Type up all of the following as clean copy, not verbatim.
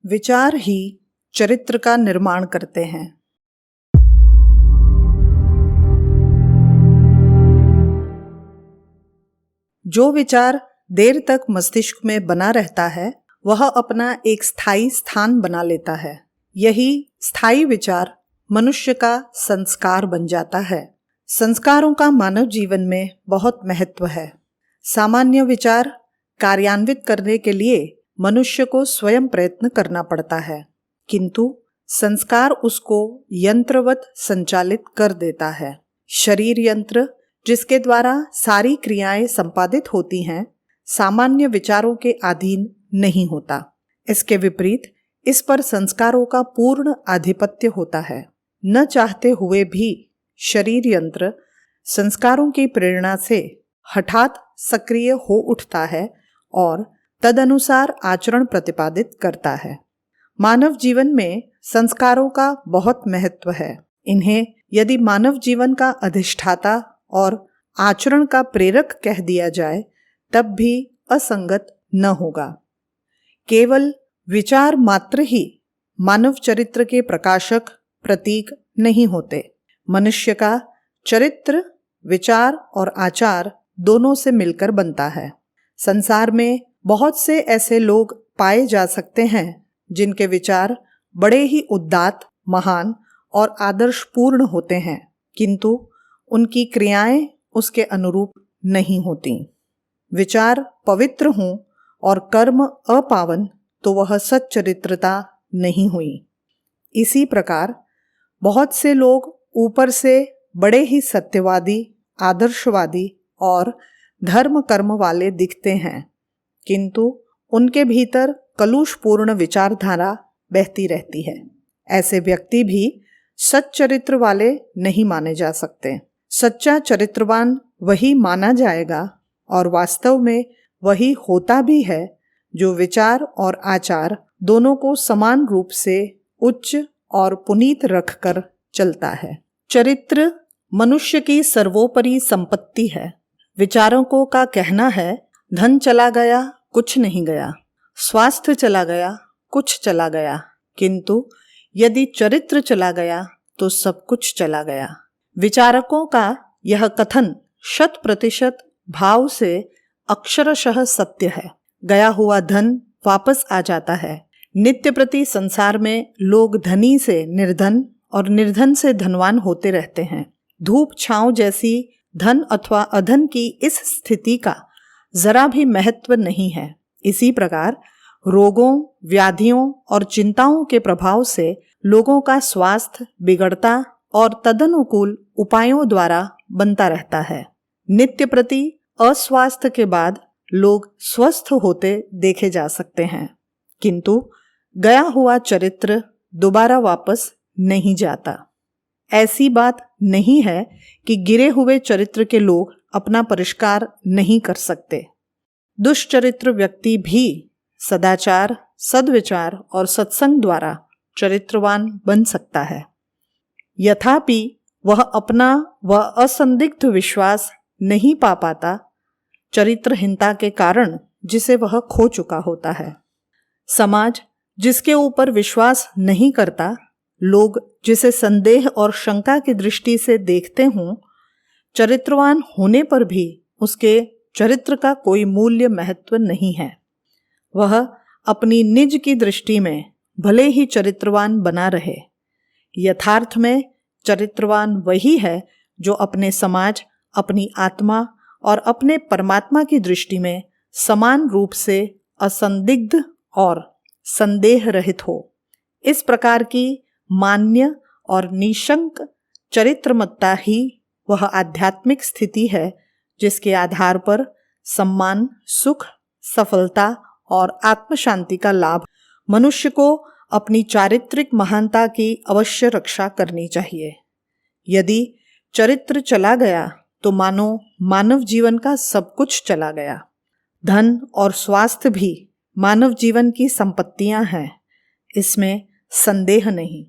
विचार ही चरित्र का निर्माण करते हैं। जो विचार देर तक मस्तिष्क में बना रहता है वह अपना एक स्थायी स्थान बना लेता है। यही स्थायी विचार मनुष्य का संस्कार बन जाता है। संस्कारों का मानव जीवन में बहुत महत्व है। सामान्य विचार कार्यान्वित करने के लिए मनुष्य को स्वयं प्रयत्न करना पड़ता है, किंतु संस्कार उसको यंत्रवत संचालित कर देता है। शरीर यंत्र जिसके द्वारा सारी क्रियाएं संपादित होती हैं, सामान्य विचारों के अधीन नहीं होता। इसके विपरीत इस पर संस्कारों का पूर्ण आधिपत्य होता है। न चाहते हुए भी शरीर यंत्र संस्कारों की प्रेरणा से हठात सक्रिय हो उठता है और तदनुसार आचरण प्रतिपादित करता है। मानव जीवन में संस्कारों का बहुत महत्व है। इन्हें यदि मानव जीवन का अधिष्ठाता और आचरण का प्रेरक कह दिया जाए तब भी असंगत न होगा। केवल विचार मात्र ही मानव चरित्र के प्रकाशक प्रतीक नहीं होते। मनुष्य का चरित्र विचार और आचार दोनों से मिलकर बनता है। संसार में बहुत से ऐसे लोग पाए जा सकते हैं जिनके विचार बड़े ही उदात्त, महान और आदर्शपूर्ण होते हैं, किंतु उनकी क्रियाएं उसके अनुरूप नहीं होती। विचार पवित्र हों और कर्म अपावन तो वह सच्चरित्रता नहीं हुई। इसी प्रकार बहुत से लोग ऊपर से बड़े ही सत्यवादी, आदर्शवादी और धर्म कर्म वाले दिखते हैं, किंतु उनके भीतर कलुषपूर्ण विचारधारा बहती रहती है। ऐसे व्यक्ति भी सच्चरित्र वाले नहीं माने जा सकते। सच्चा चरित्रवान वही माना जाएगा और वास्तव में वही होता भी है जो विचार और आचार दोनों को समान रूप से उच्च और पुनीत रखकर चलता है। चरित्र मनुष्य की सर्वोपरि संपत्ति है। विचारकों का कहना है, धन चला गया कुछ नहीं गया, स्वास्थ्य चला गया कुछ चला गया, किंतु यदि चरित्र चला गया तो सब कुछ चला गया। विचारकों का यह कथन 100% भाव से अक्षरशः सत्य है। गया हुआ धन वापस आ जाता है। नित्य प्रति संसार में लोग धनी से निर्धन और निर्धन से धनवान होते रहते हैं। धूप छांव जैसी धन अथवा अधन की इस स्थिति का जरा भी महत्व नहीं है। इसी प्रकार रोगों, व्याधियों और चिंताओं के प्रभाव से लोगों का स्वास्थ्य बिगड़ता और तदनुकूल उपायों द्वारा बनता रहता है। नित्य प्रति अस्वास्थ्य के बाद लोग स्वस्थ होते देखे जा सकते हैं, किंतु गया हुआ चरित्र दोबारा वापस नहीं जाता। ऐसी बात नहीं है कि गिरे हुए चरित्र के लोग अपना परिष्कार नहीं कर सकते। दुष्चरित्र व्यक्ति भी सदाचार, सद्विचार और सत्संग द्वारा चरित्रवान बन सकता है। यथापि वह अपना वह असंदिग्ध विश्वास नहीं पा पाता, चरित्रहीनता के कारण जिसे वह खो चुका होता है। समाज जिसके ऊपर विश्वास नहीं करता, लोग जिसे संदेह और शंका की दृष्टि से देखते हों, चरित्रवान होने पर भी उसके चरित्र का कोई मूल्य महत्व नहीं है। वह अपनी निज की दृष्टि में भले ही चरित्रवान बना रहे, यथार्थ में चरित्रवान वही है जो अपने समाज, अपनी आत्मा और अपने परमात्मा की दृष्टि में समान रूप से असंदिग्ध और संदेह रहित हो। इस प्रकार की मान्य और निशंक चरित्रमत्ता ही वह आध्यात्मिक स्थिति है जिसके आधार पर सम्मान, सुख, सफलता और आत्मशांति का लाभ मनुष्य को अपनी चारित्रिक महानता की अवश्य रक्षा करनी चाहिए। यदि चरित्र चला गया तो मानो मानव जीवन का सब कुछ चला गया। धन और स्वास्थ्य भी मानव जीवन की संपत्तियां हैं, इसमें संदेह नहीं,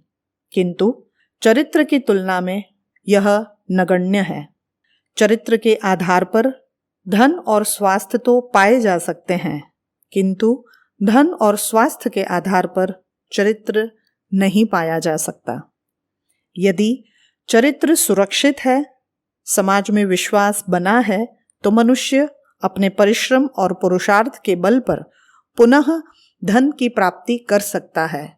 किंतु चरित्र की तुलना में यह नगण्य है। चरित्र के आधार पर धन और स्वास्थ्य तो पाए जा सकते हैं, किंतु धन और स्वास्थ्य के आधार पर चरित्र नहीं पाया जा सकता। यदि चरित्र सुरक्षित है, समाज में विश्वास बना है, तो मनुष्य अपने परिश्रम और पुरुषार्थ के बल पर पुनः धन की प्राप्ति कर सकता है।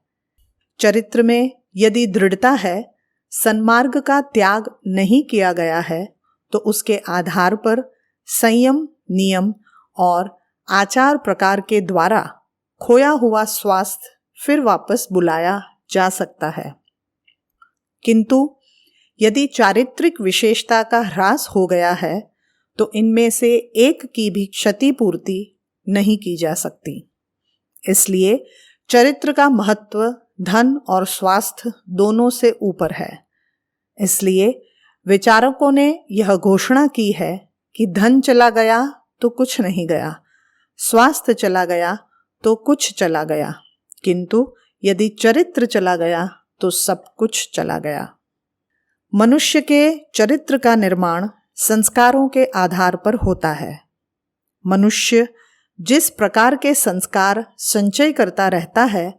चरित्र में यदि दृढ़ता है, सन्मार्ग का त्याग नहीं किया गया है, तो उसके आधार पर संयम, नियम और आचार प्रकार के द्वारा खोया हुआ स्वास्थ्य फिर वापस बुलाया जा सकता है। किंतु यदि चारित्रिक विशेषता का ह्रास हो गया है, तो इनमें से एक की भी क्षतिपूर्ति नहीं की जा सकती। इसलिए चरित्र का महत्व धन और स्वास्थ्य दोनों से ऊपर है। इसलिए विचारकों ने यह घोषणा की है कि धन चला गया तो कुछ नहीं गया, स्वास्थ्य चला गया तो कुछ चला गया, किंतु यदि चरित्र चला गया तो सब कुछ चला गया। मनुष्य के चरित्र का निर्माण संस्कारों के आधार पर होता है। मनुष्य जिस प्रकार के संस्कार संचय करता रहता है,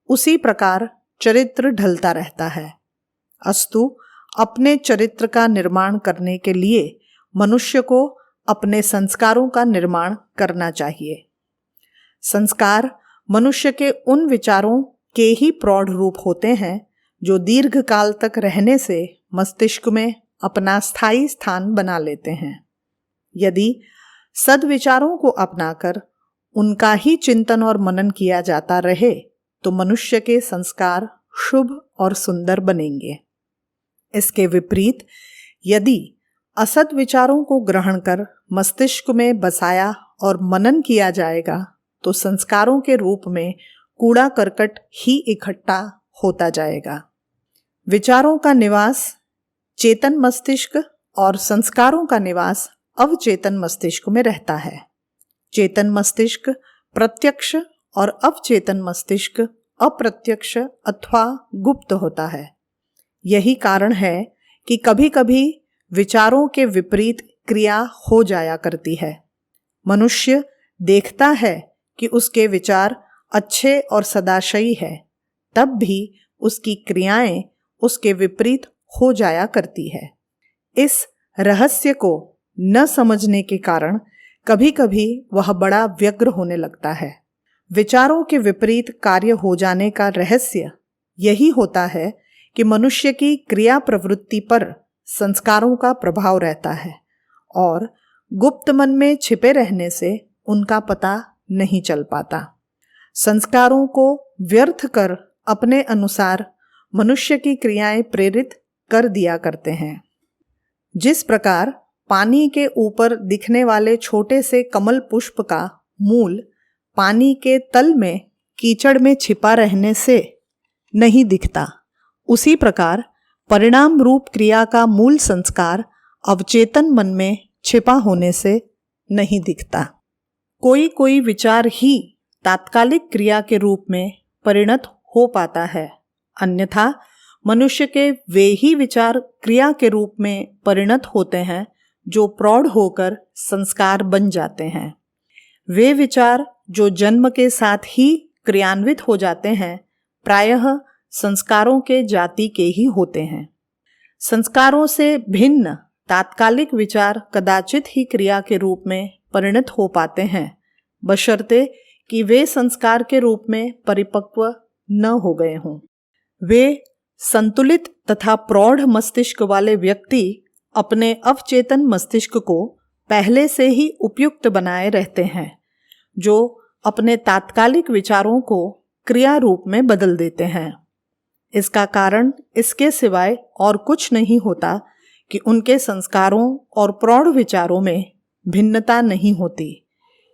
उसी प्रकार चरित्र ढलता रहता है। अस्तु अपने चरित्र का निर्माण करने के लिए मनुष्य को अपने संस्कारों का निर्माण करना चाहिए। संस्कार मनुष्य के उन विचारों के ही प्रौढ़ रूप होते हैं जो दीर्घ काल तक रहने से मस्तिष्क में अपना स्थायी स्थान बना लेते हैं। यदि सद्विचारों को अपनाकर उनका ही चिंतन और मनन किया जाता रहे, तो मनुष्य के संस्कार शुभ और सुंदर बनेंगे। इसके विपरीत यदि असद विचारों को ग्रहण कर मस्तिष्क में बसाया और मनन किया जाएगा, तो संस्कारों के रूप में कूड़ा करकट ही इकट्ठा होता जाएगा। विचारों का निवास चेतन मस्तिष्क और संस्कारों का निवास अवचेतन मस्तिष्क में रहता है। चेतन मस्तिष्क प्रत्यक्ष और अवचेतन मस्तिष्क अप्रत्यक्ष अथवा गुप्त होता है। यही कारण है कि कभी कभी विचारों के विपरीत क्रिया हो जाया करती है। मनुष्य देखता है कि उसके विचार अच्छे और सदाशयी है, तब भी उसकी क्रियाएं उसके विपरीत हो जाया करती है। इस रहस्य को न समझने के कारण कभी कभी वह बड़ा व्यग्र होने लगता है। विचारों के विपरीत कार्य हो जाने का रहस्य यही होता है कि मनुष्य की क्रिया प्रवृत्ति पर संस्कारों का प्रभाव रहता है और गुप्त मन में छिपे रहने से उनका पता नहीं चल पाता। संस्कारों को व्यर्थ कर अपने अनुसार मनुष्य की क्रियाएं प्रेरित कर दिया करते हैं। जिस प्रकार पानी के ऊपर दिखने वाले छोटे से कमल पुष्प का मूल पानी के तल में कीचड़ में छिपा रहने से नहीं दिखता, उसी प्रकार परिणाम रूप क्रिया का मूल संस्कार अवचेतन मन में छिपा होने से नहीं दिखता। कोई कोई विचार ही तात्कालिक क्रिया के रूप में परिणत हो पाता है, अन्यथा मनुष्य के वे ही विचार क्रिया के रूप में परिणत होते हैं जो प्रौढ़ होकर संस्कार बन जाते हैं। वे विचार जो जन्म के साथ ही क्रियान्वित हो जाते हैं, प्रायः संस्कारों के जाति के ही होते हैं। संस्कारों से भिन्न तात्कालिक विचार कदाचित ही क्रिया के रूप में परिणत हो पाते हैं, बशर्ते कि वे संस्कार के रूप में परिपक्व न हो गए हों। वे संतुलित तथा प्रौढ़ मस्तिष्क वाले व्यक्ति अपने अवचेतन मस्तिष्क को पहले से ही उपयुक्त बनाए रहते हैं, जो अपने तात्कालिक विचारों को क्रिया रूप में बदल देते हैं। इसका कारण इसके सिवाय और कुछ नहीं होता कि उनके संस्कारों और प्रौढ़ विचारों में भिन्नता नहीं होती,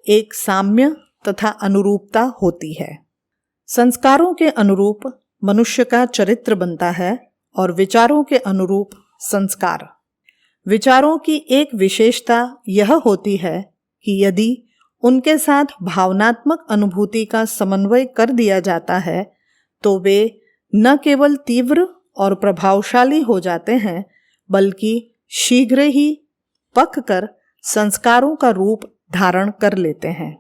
एक साम्य तथा अनुरूपता होती है। संस्कारों के अनुरूप मनुष्य का चरित्र बनता है और विचारों के अनुरूप संस्कार। विचारों की एक विशेषता यह होती है कि यदि उनके साथ भावनात्मक अनुभूति का समन्वय कर दिया जाता है, तो वे न केवल तीव्र और प्रभावशाली हो जाते हैं, बल्कि शीघ्र ही पक कर संस्कारों का रूप धारण कर लेते हैं।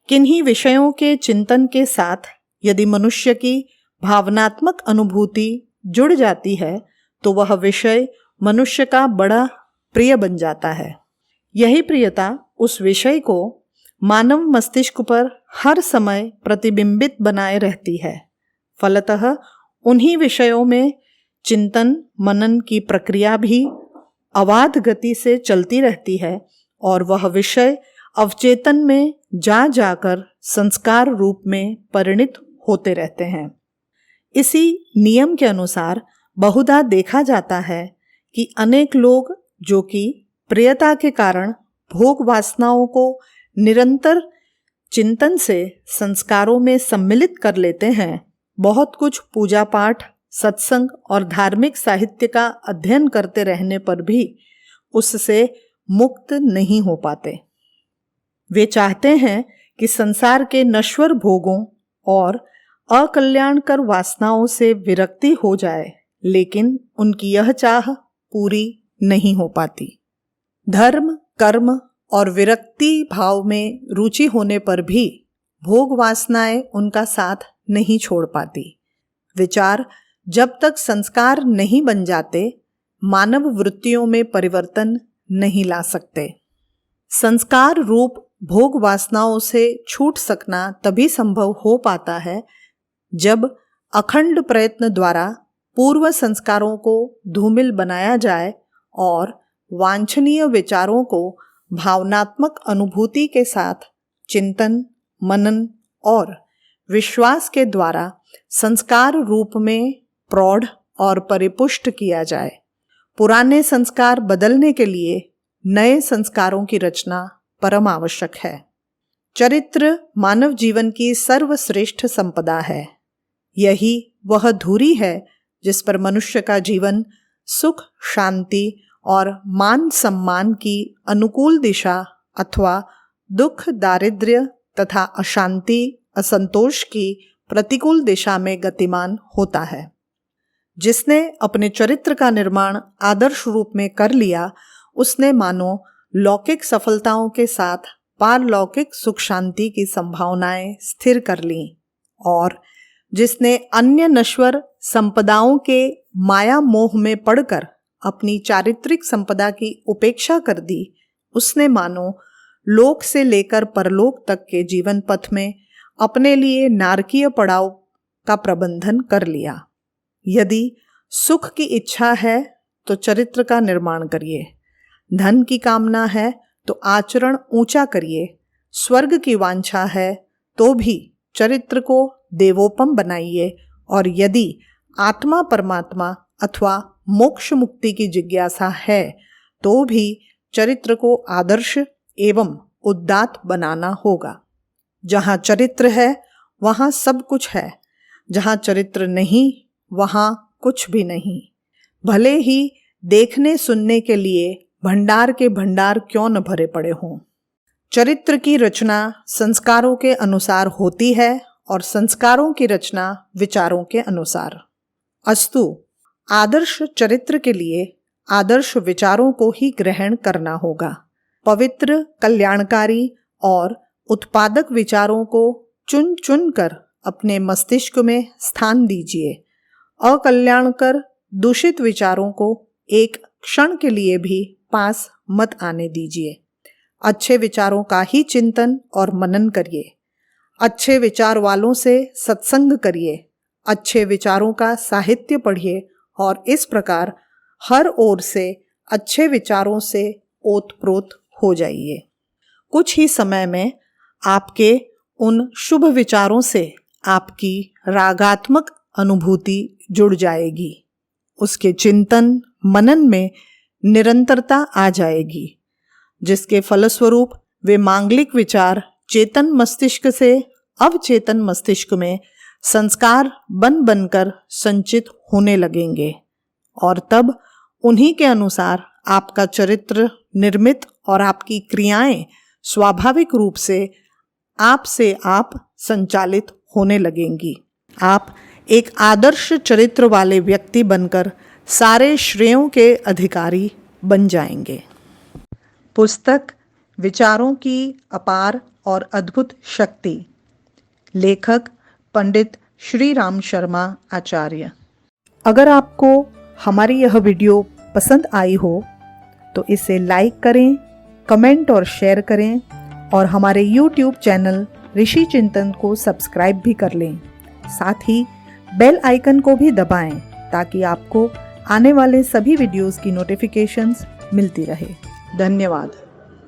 किन्हीं विषयों के चिंतन के साथ यदि मनुष्य की भावनात्मक अनुभूति जुड़ जाती है तो वह विषय मनुष्य का बड़ा प्रिय बन जाता है। यही प्रियता उस विषय को मानव मस्तिष्क पर हर समय प्रतिबिंबित बनाए रहती है। फलतः उन्हीं विषयों में चिंतन मनन की प्रक्रिया भी अबाध गति से चलती रहती है और वह विषय अवचेतन में जा जाकर संस्कार रूप में परिणित होते रहते हैं। इसी नियम के अनुसार बहुधा देखा जाता है कि अनेक लोग जो कि प्रियता के कारण भोग वासनाओं को निरंतर चिंतन से संस्कारों में सम्मिलित कर लेते हैं, बहुत कुछ पूजा पाठ, सत्संग और धार्मिक साहित्य का अध्ययन करते रहने पर भी उससे मुक्त नहीं हो पाते। वे चाहते हैं कि संसार के नश्वर भोगों और अकल्याणकर वासनाओं से विरक्ति हो जाए, लेकिन उनकी यह चाह पूरी नहीं हो पाती। धर्म, कर्म और विरक्ति भाव में रुचि होने पर भी भोग वासनाएं उनका साथ नहीं छोड़ पाती। विचार जब तक संस्कार नहीं बन जाते, मानव वृत्तियों में परिवर्तन नहीं ला सकते। संस्कार रूप भोग वासनाओं से छूट सकना तभी संभव हो पाता है जब अखंड प्रयत्न द्वारा पूर्व संस्कारों को धूमिल बनाया जाए और वांछनीय विचारों को भावनात्मक अनुभूति के साथ चिंतन, मनन और विश्वास के द्वारा संस्कार रूप में प्रौढ़ और परिपुष्ट किया जाए। पुराने संस्कार बदलने के लिए नए संस्कारों की रचना परम आवश्यक है। चरित्र मानव जीवन की सर्वश्रेष्ठ संपदा है। यही वह धुरी है जिस पर मनुष्य का जीवन सुख, शांति और मान सम्मान की अनुकूल दिशा अथवा दुख, दारिद्र्य तथा अशांति, असंतोष की प्रतिकूल दिशा में गतिमान होता है। जिसने अपने चरित्र का निर्माण आदर्श रूप में कर लिया, उसने मानो लौकिक सफलताओं के साथ पारलौकिक सुख शांति की संभावनाएं स्थिर कर लीं, और जिसने अन्य नश्वर संपदाओं के माया मोह में पड़कर अपनी चारित्रिक संपदा की उपेक्षा कर दी, उसने मानो लोक से लेकर परलोक तक के जीवन पथ में अपने लिए नारकीय पड़ाव का प्रबंधन कर लिया। यदि सुख की इच्छा है तो चरित्र का निर्माण करिए, धन की कामना है तो आचरण ऊंचा करिए, स्वर्ग की वांछा है तो भी चरित्र को देवोपम बनाइए, और यदि आत्मा परमात्मा अथवा मोक्ष मुक्ति की जिज्ञासा है तो भी चरित्र को आदर्श एवं उदात्त बनाना होगा। जहाँ चरित्र है वहाँ सब कुछ है, जहाँ चरित्र नहीं वहाँ कुछ भी नहीं। भले ही देखने सुनने के लिए भंडार के भंडार क्यों न भरे पड़े हों। चरित्र की रचना संस्कारों के अनुसार होती है और संस्कारों की रचना विचारों के अनुसार। अस्तु, आदर्श चरित्र के लिए आदर्श विचारों को ही ग्रहण करना होगा। पवित्र, कल्याणकारी और उत्पादक विचारों को चुन चुन कर अपने मस्तिष्क में स्थान दीजिए। अकल्याणकर दूषित विचारों को एक क्षण के लिए भी पास मत आने दीजिए। अच्छे विचारों का ही चिंतन और मनन करिए। अच्छे विचार वालों से सत्संग करिए। अच्छे विचारों का साहित्य पढ़िए और इस प्रकार हर ओर से अच्छे विचारों से ओतप्रोत हो जाइए। कुछ ही समय में आपके उन शुभ विचारों से आपकी रागात्मक अनुभूति जुड़ जाएगी। उसके चिंतन मनन में निरंतरता आ जाएगी, जिसके फलस्वरूप वे मांगलिक विचार चेतन मस्तिष्क से अवचेतन मस्तिष्क में संस्कार बन बनकर संचित होने लगेंगे, और तब उन्हीं के अनुसार आपका चरित्र निर्मित और आपकी क्रियाएं स्वाभाविक रूप से आप संचालित होने लगेंगी। आप एक आदर्श चरित्र वाले व्यक्ति बनकर सारे श्रेयों के अधिकारी बन जाएंगे। पुस्तक विचारों की अपार और अद्भुत शक्ति। लेखक पंडित श्री राम शर्मा आचार्य। अगर आपको हमारी यह वीडियो पसंद आई हो तो इसे लाइक करें, कमेंट और शेयर करें और हमारे YouTube चैनल ऋषि चिंतन को सब्सक्राइब भी कर लें। साथ ही बेल आइकन को भी दबाएं ताकि आपको आने वाले सभी वीडियोस की नोटिफिकेशंस मिलती रहे। धन्यवाद।